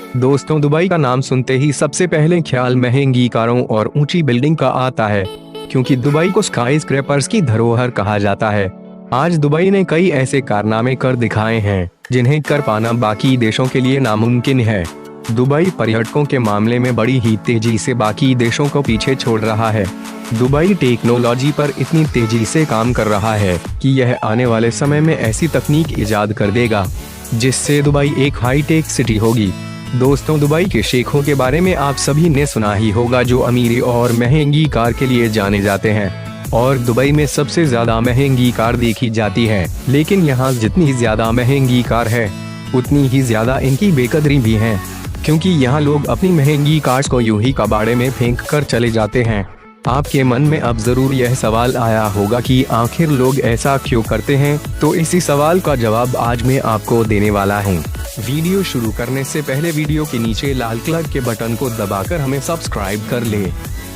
दोस्तों, दुबई का नाम सुनते ही सबसे पहले ख्याल महंगी कारों और ऊंची बिल्डिंग का आता है, क्योंकि दुबई को स्काई स्क्रैपर्स की धरोहर कहा जाता है। आज दुबई ने कई ऐसे कारनामे कर दिखाए हैं जिन्हें कर पाना बाकी देशों के लिए नामुमकिन है। दुबई पर्यटकों के मामले में बड़ी ही तेजी से बाकी देशों को पीछे छोड़ रहा है। दुबई टेक्नोलॉजी पर इतनी तेजी से काम कर रहा है कि यह आने वाले समय में ऐसी तकनीक इजाद कर देगा जिससे दुबई एक हाईटेक सिटी होगी। दोस्तों, दुबई के शेखों के बारे में आप सभी ने सुना ही होगा, जो अमीरी और महंगी कार के लिए जाने जाते हैं और दुबई में सबसे ज्यादा महंगी कार देखी जाती है। लेकिन यहाँ जितनी ज्यादा महंगी कार है उतनी ही ज्यादा इनकी बेकदरी भी है, क्योंकि यहाँ लोग अपनी महंगी कार्स को यूं ही कबाड़े में फेंक कर चले जाते हैं। आपके मन में अब जरूर यह सवाल आया होगा कि आखिर लोग ऐसा क्यों करते हैं, तो इसी सवाल का जवाब आज मैं आपको देने वाला हूँ। वीडियो शुरू करने से पहले वीडियो के नीचे लाल कलर के बटन को दबाकर हमें सब्सक्राइब कर ले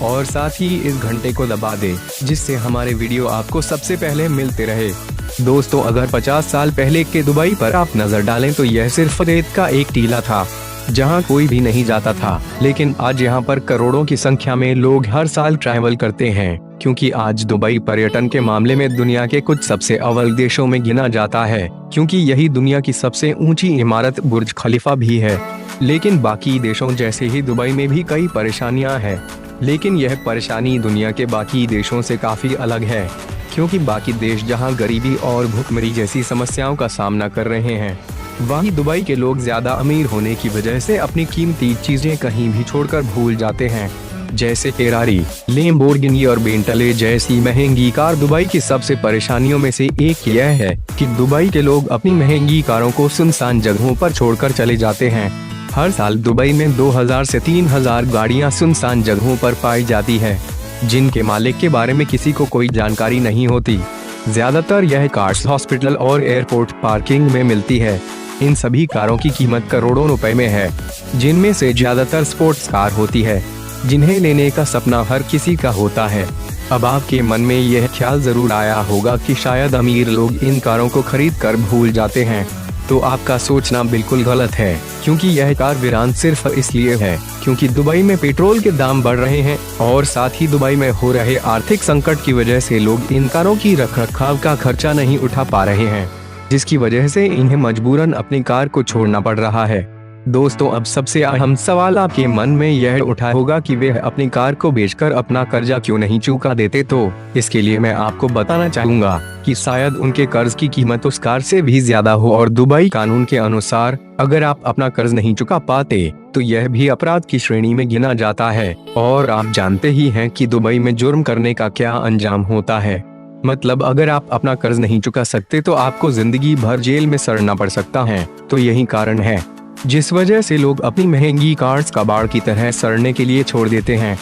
और साथ ही इस घंटे को दबा दे, जिससे हमारे वीडियो आपको सबसे पहले मिलते रहे। दोस्तों, अगर 50 साल पहले के दुबई पर आप नजर डालें तो यह सिर्फ रेत का एक टीला था जहां कोई भी नहीं जाता था। लेकिन आज यहां पर करोड़ों की संख्या में लोग हर साल ट्रैवल करते हैं, क्योंकि आज दुबई पर्यटन के मामले में दुनिया के कुछ सबसे अव्वल देशों में गिना जाता है, क्योंकि यही दुनिया की सबसे ऊंची इमारत बुर्ज खलीफा भी है। लेकिन बाकी देशों जैसे ही दुबई में भी कई परेशानियां हैं, लेकिन यह परेशानी दुनिया के बाकी देशों से काफी अलग है, क्योंकि बाकी देश जहां गरीबी और भुखमरी जैसी समस्याओं का सामना कर रहे हैं, वहीं दुबई के लोग ज्यादा अमीर होने की वजह से अपनी कीमती चीजें कहीं भी छोड़कर भूल जाते हैं, जैसे फेरारी, लैम्बोर्गिनी और बेंटले जैसी महंगी कार। दुबई की सबसे परेशानियों में से एक यह है कि दुबई के लोग अपनी महंगी कारों को सुनसान जगहों पर छोड़कर चले जाते हैं। हर साल दुबई में 2000 से 3000 गाड़ियां सुनसान जगहों पर पाई जाती है, जिनके मालिक के बारे में किसी को कोई जानकारी नहीं होती। ज्यादातर यह कार्स हॉस्पिटल और एयरपोर्ट पार्किंग में मिलती है। इन सभी कारों की कीमत करोड़ों रुपए में है, जिनमें से ज्यादातर स्पोर्ट्स कार होती है, जिन्हें लेने का सपना हर किसी का होता है। अब आपके मन में यह ख्याल जरूर आया होगा कि शायद अमीर लोग इन कारों को खरीद कर भूल जाते हैं, तो आपका सोचना बिल्कुल गलत है, क्योंकि यह कार वीरान सिर्फ इसलिए है क्योंकि दुबई में पेट्रोल के दाम बढ़ रहे हैं और साथ ही दुबई में हो रहे आर्थिक संकट की वजह से लोग इन कारों की रखरखाव का खर्चा नहीं उठा पा रहे हैं, जिसकी वजह से इन्हें मजबूरन अपनी कार को छोड़ना पड़ रहा है। दोस्तों, अब सबसे अहम सवाल आपके मन में यह उठा होगा कि वे अपनी कार को बेचकर अपना कर्जा क्यों नहीं चुका देते। तो इसके लिए मैं आपको बताना चाहूँगा कि शायद उनके कर्ज की कीमत उस कार से भी ज्यादा हो और दुबई कानून के अनुसार अगर आप अपना कर्ज नहीं चुका पाते तो यह भी अपराध की श्रेणी में गिना जाता है। और आप जानते ही हैं कि दुबई में जुर्म करने का क्या अंजाम होता है। मतलब अगर आप अपना कर्ज नहीं चुका सकते तो आपको जिंदगी भर जेल में सड़ना पड़ सकता है। तो यही कारण है जिस वजह से लोग अपनी महंगी कार्स कबाड़ की तरह सड़ने के लिए छोड़ देते हैं।